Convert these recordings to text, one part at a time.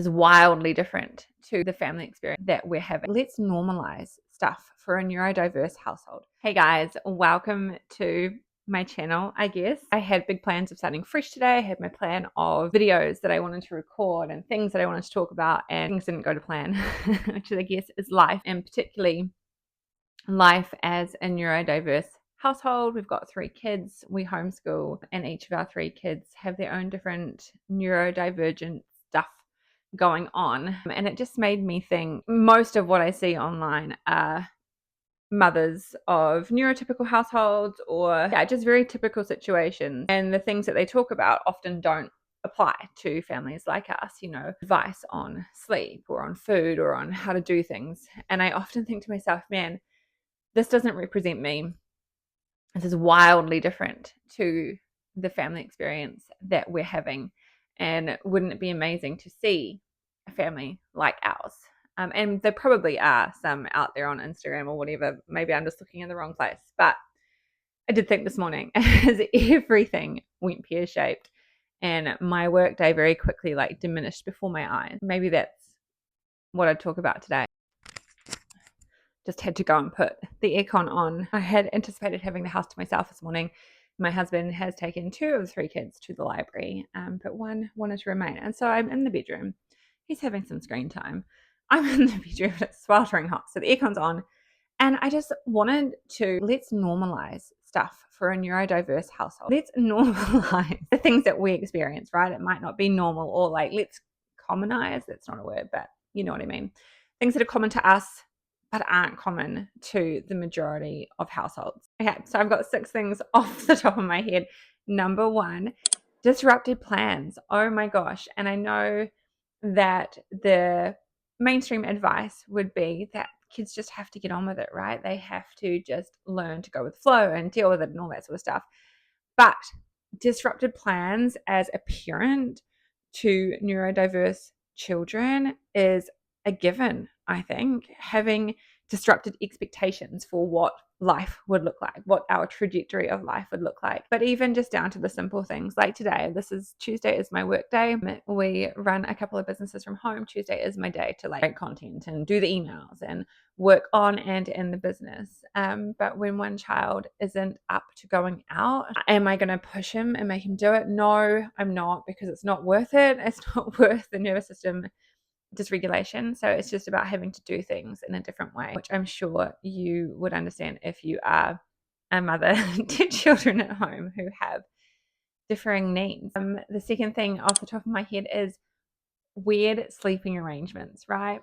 is wildly different to the family experience that we're having. Let's normalize stuff for a neurodiverse household. Hey guys, welcome to my channel, I guess. I had big plans of starting fresh today. I had my plan of videos that I wanted to record and things that I wanted to talk about, and things didn't go to plan, which I guess is life, and particularly life as a neurodiverse household. We've got 3 kids, we homeschool, and each of our 3 kids have their own different neurodivergent stuff going on. And it just made me think most of what I see online are mothers of neurotypical households, or just very typical situations. And the things that they talk about often don't apply to families like us, advice on sleep or on food or on how to do things. And I often think to myself, man, this doesn't represent me. This is wildly different to the family experience that we're having. And wouldn't it be amazing to see a family like ours? And there probably are some out there on Instagram or whatever. Maybe I'm just looking in the wrong place. But I did think this morning as everything went pear-shaped and my work day very quickly diminished before my eyes. Maybe that's what I'd talk about today. Just had to go and put the aircon on. I had anticipated having the house to myself this morning. My husband has taken 2 of the 3 kids to the library, but one wanted to remain. And so I'm in the bedroom. He's having some screen time. I'm in the bedroom, it's sweltering hot, so the aircon's on. And I just wanted to, let's normalize stuff for a neurodiverse household. Let's normalize the things that we experience, right? It might not be normal, or let's commonize. That's not a word, but you know what I mean. Things that are common to us but aren't common to the majority of households. Okay, so I've got 6 things off the top of my head. Number 1, disrupted plans. Oh my gosh. And I know that the mainstream advice would be that kids just have to get on with it, right? They have to just learn to go with the flow and deal with it and all that sort of stuff. But disrupted plans as a parent to neurodiverse children is a given, I think. Having disrupted expectations for what life would look like, what our trajectory of life would look like. But even just down to the simple things like today, Tuesday is my work day. We run a couple of businesses from home. Tuesday is my day to create content and do the emails and work on and in the business. But when one child isn't up to going out, am I going to push him and make him do it? No, I'm not, because it's not worth it. It's not worth the nervous system dysregulation. So it's just about having to do things in a different way, which I'm sure you would understand if you are a mother to children at home who have differing needs. The second thing off the top of my head is weird sleeping arrangements, right?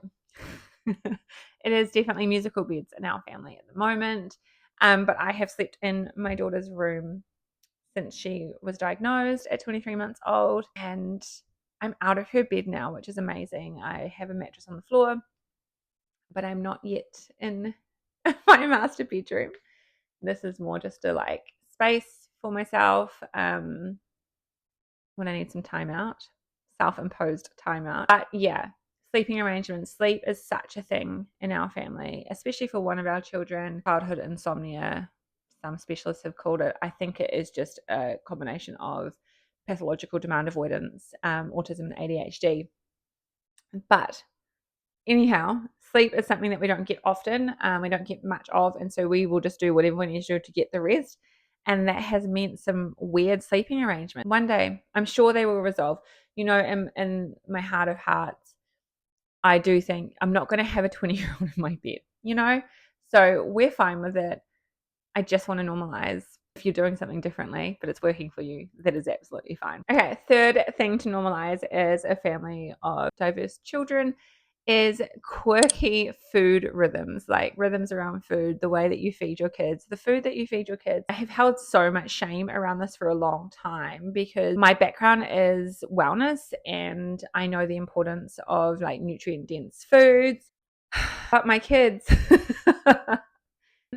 It is definitely musical beds in our family at the moment. But I have slept in my daughter's room since she was diagnosed at 23 months old, and I'm out of her bed now, which is amazing. I have a mattress on the floor, but I'm not yet in my master bedroom. This is more just a space for myself when I need some time out, self-imposed time out. But yeah, sleeping arrangements. Sleep is such a thing in our family, especially for one of our children. Childhood insomnia, some specialists have called it. I think it is just a combination of pathological demand avoidance, autism, and ADHD. But anyhow, sleep is something that we don't get often. We don't get much of, and so we will just do whatever we need to do to get the rest. And that has meant some weird sleeping arrangements. One day, I'm sure they will resolve. In my heart of hearts, I do think I'm not going to have a 20-year-old in my bed, So we're fine with it. I just want to normalize. If you're doing something differently, but it's working for you, that is absolutely fine. Okay, third thing to normalize as a family of diverse children is quirky food rhythms, like rhythms around food, the way that you feed your kids, the food that you feed your kids. I have held so much shame around this for a long time because my background is wellness and I know the importance of nutrient-dense foods. But my kids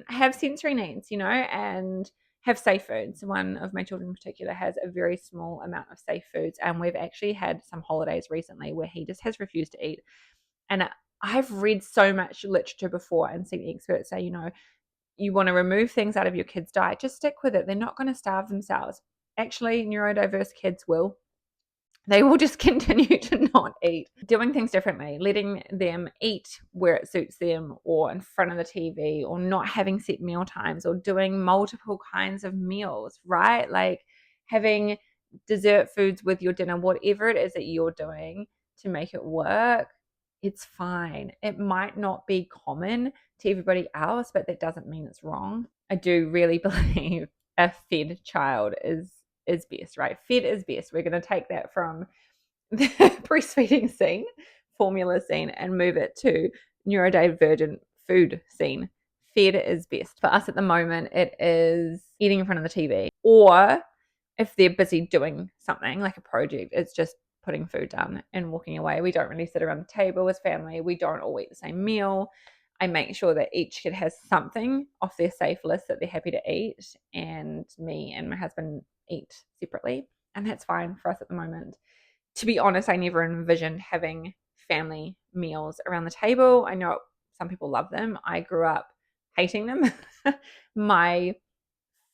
have sensory needs, and have safe foods. One of my children in particular has a very small amount of safe foods, and we've actually had some holidays recently where he just has refused to eat. And I've read so much literature before and seen experts say, you want to remove things out of your kids' diet, just stick with it. They're not going to starve themselves. Actually, neurodiverse kids will. they will just continue to not eat. Doing things differently, letting them eat where it suits them or in front of the TV, or not having set meal times, or doing multiple kinds of meals, right? Like having dessert foods with your dinner, whatever it is that you're doing to make it work, it's fine. It might not be common to everybody else, but that doesn't mean it's wrong. I do really believe a fed child is best, right? Fed is best. We're going to take that from the breastfeeding scene, formula scene, and move it to neurodivergent food scene. Fed is best. For us at the moment, it is eating in front of the TV, or if they're busy doing something like a project, it's just putting food down and walking away. We don't really sit around the table as family. We don't all eat the same meal. I make sure that each kid has something off their safe list that they're happy to eat, and me and my husband eat separately, and that's fine for us at the moment. To be honest, I never envisioned having family meals around the table. I know some people love them. I grew up hating them. My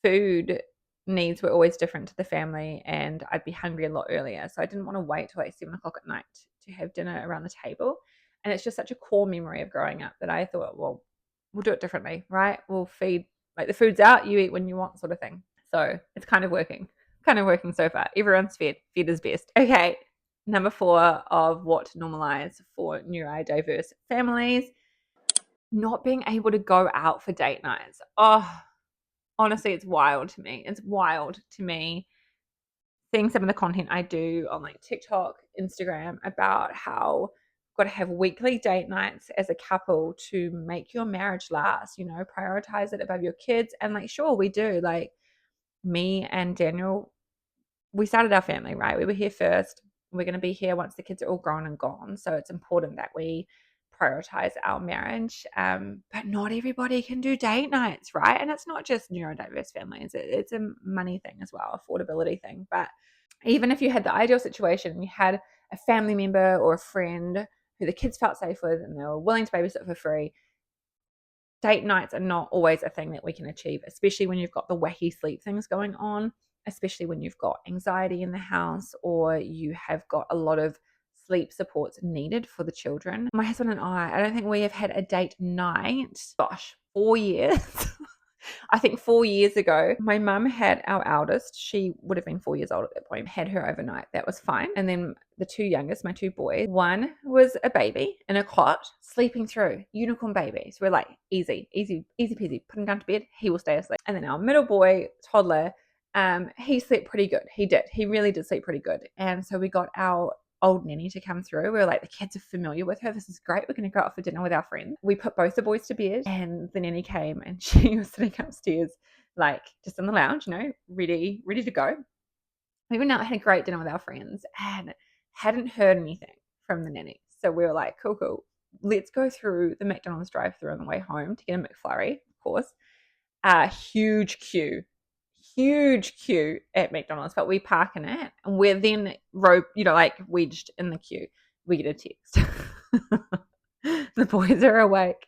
food needs were always different to the family, and I'd be hungry a lot earlier. So I didn't want to wait till like 7 o'clock at night to have dinner around the table. And it's just such a core memory of growing up that I thought, well, we'll do it differently, right? We'll feed, like, the food's out, you eat when you want, sort of thing. So it's kind of working so far. Everyone's fed. Fed is best. Okay, number 4 of what to normalize for neurodiverse families: not being able to go out for date nights. Oh, honestly, it's wild to me. It's wild to me seeing some of the content I do on like TikTok, Instagram, about how you've got to have weekly date nights as a couple to make your marriage last, prioritize it above your kids. And like, sure, we do. Like, me and Daniel, we started our family, right? We were here first. We're going to be here once the kids are all grown and gone. So it's important that we prioritize our marriage. But not everybody can do date nights, right? And it's not just neurodiverse families, it's a money thing as well, affordability thing. But even if you had the ideal situation and you had a family member or a friend who the kids felt safe with and they were willing to babysit for free, date nights are not always a thing that we can achieve, especially when you've got the wacky sleep things going on, especially when you've got anxiety in the house, or you have got a lot of sleep supports needed for the children. My husband and I don't think we have had a date night, gosh, 4 years. I think 4 years ago, my mum had our eldest. She would have been 4 years old at that point, had her overnight. That was fine. And then the 2 youngest, my 2 boys, one was a baby in a cot, sleeping through, unicorn babies. We're like, easy peasy. Put him down to bed, he will stay asleep. And then our middle boy, toddler, he slept pretty good. He really did sleep pretty good. And so we got our old nanny to come through. We were like, the kids are familiar with her. This is great. We're going to go out for dinner with our friends. We put both the boys to bed, and the nanny came, and she was sitting upstairs, like just in the lounge, ready to go. We went out, had a great dinner with our friends, and hadn't heard anything from the nanny. So we were like, cool. Let's go through the McDonald's drive-through on the way home to get a McFlurry, of course. Huge queue at McDonald's, but we park in it, and we're then wedged in the queue. We get a text. The boys are awake,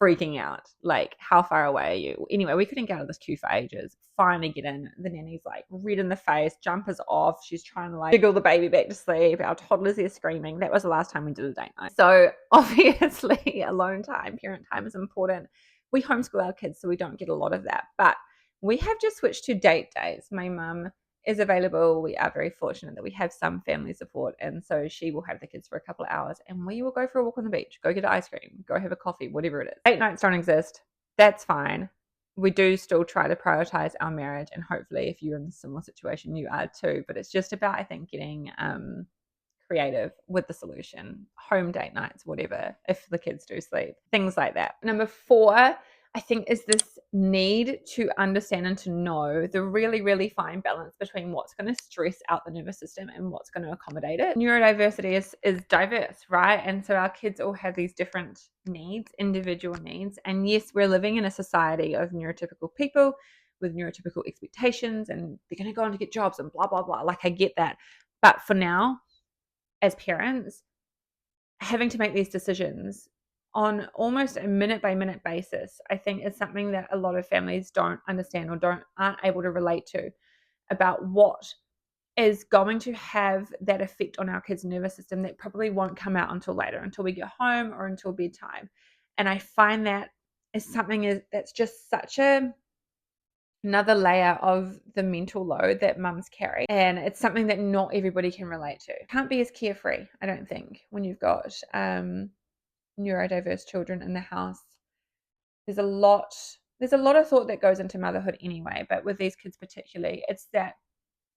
freaking out. Like, how far away are you? Anyway, we couldn't get out of this queue for ages. Finally get in. The nanny's like red in the face, jumpers off. She's trying to like jiggle the baby back to sleep. Our toddler's there screaming. That was the last time we did a date night. So obviously alone time, parent time is important. We homeschool our kids, so we don't get a lot of that. But we have just switched to date days. My mum is available. We are very fortunate that we have some family support, and so she will have the kids for a couple of hours, and we will go for a walk on the beach, go get ice cream, go have a coffee, whatever it is. Date nights don't exist. That's fine. We do still try to prioritize our marriage, and hopefully if you're in a similar situation, you are too. But it's just about, I think, getting creative with the solution. Home date nights, whatever, if the kids do sleep, things like that. Number 4, I think, is this need to understand and to know the really, really fine balance between what's going to stress out the nervous system and what's going to accommodate it. Neurodiversity is diverse, right? And so our kids all have these different needs, individual needs. And yes, we're living in a society of neurotypical people with neurotypical expectations, and they're going to go on to get jobs and blah, blah, blah. Like, I get that. But for now, as parents, having to make these decisions on almost a minute by minute basis, I think, is something that a lot of families don't understand or aren't able to relate to, about what is going to have that effect on our kids' nervous system that probably won't come out until later, until we get home or until bedtime. And I find that is something that's just such another layer of the mental load that mums carry. And it's something that not everybody can relate to. Can't be as carefree, I don't think, when you've got neurodiverse children in the house. There's a lot of thought that goes into motherhood anyway, but with these kids particularly, it's that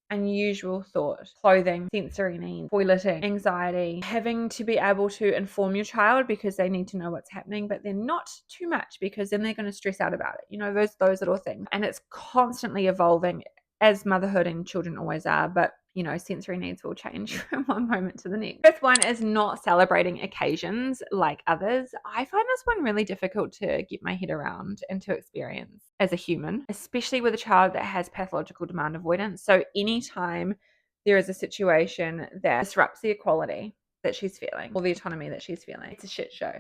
unusual thought: clothing, sensory needs, toileting, anxiety, having to be able to inform your child because they need to know what's happening, but then not too much because then they're going to stress out about it. Those little things. And it's constantly evolving, as motherhood and children always are, but sensory needs will change from one moment to the next. Fifth one is not celebrating occasions like others. I find this one really difficult to get my head around and to experience as a human, especially with a child that has pathological demand avoidance. So anytime there is a situation that disrupts the equality that she's feeling or the autonomy that she's feeling, it's a shit show.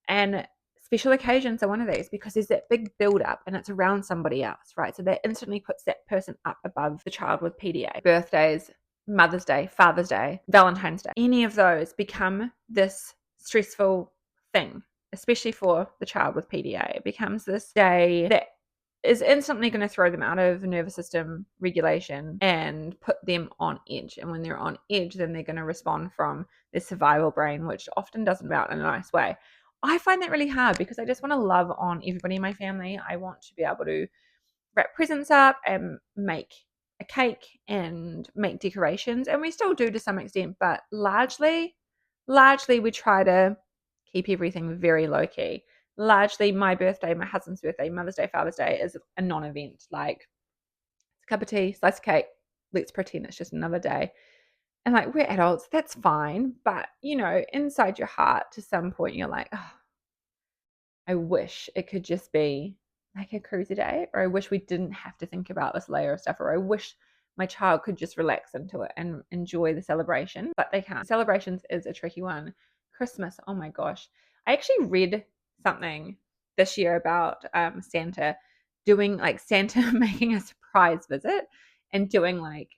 And special occasions are one of these because there's that big build up and it's around somebody else, right? So that instantly puts that person up above the child with PDA. Birthdays, Mother's Day, Father's Day, Valentine's Day, any of those become this stressful thing, especially for the child with PDA. It becomes this day that is instantly going to throw them out of nervous system regulation and put them on edge. And when they're on edge, then they're going to respond from their survival brain, which often doesn't come out in a nice way. I find that really hard because I just want to love on everybody in my family. I want to be able to wrap presents up and make a cake and make decorations. And we still do to some extent, but largely we try to keep everything very low key. Largely my birthday, my husband's birthday, Mother's Day, Father's Day is a non-event. Like, it's a cup of tea, slice of cake, let's pretend it's just another day. And like, we're adults, that's fine. But inside your heart, to some point, you're like, oh, I wish it could just be like a cruisy day, or I wish we didn't have to think about this layer of stuff, or I wish my child could just relax into it and enjoy the celebration, but they can't. Celebrations is a tricky one. Christmas, oh my gosh. I actually read something this year about Santa making a surprise visit and doing like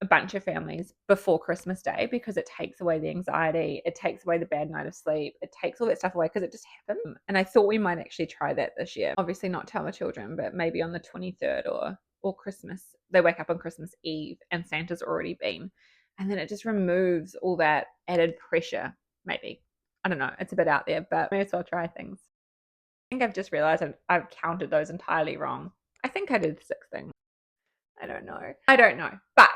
a bunch of families before Christmas Day because it takes away the anxiety, it takes away the bad night of sleep, it takes all that stuff away because it just happened. And I thought we might actually try that this year. Obviously not tell the children, but maybe on the 23rd or Christmas, they wake up on Christmas Eve and Santa's already been. And then it just removes all that added pressure, maybe. I don't know, it's a bit out there, but may as well try things. I think I've just realized I've counted those entirely wrong. I think I did 6 things. I don't know. But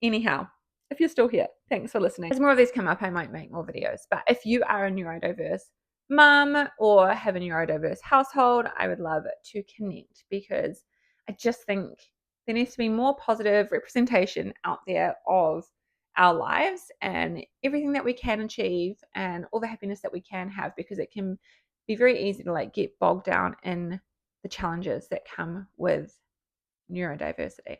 anyhow, if you're still here, thanks for listening. As more of these come up, I might make more videos. But if you are a neurodiverse mum or have a neurodiverse household, I would love to connect because I just think there needs to be more positive representation out there of our lives and everything that we can achieve and all the happiness that we can have, because it can be very easy to get bogged down in the challenges that come with neurodiversity.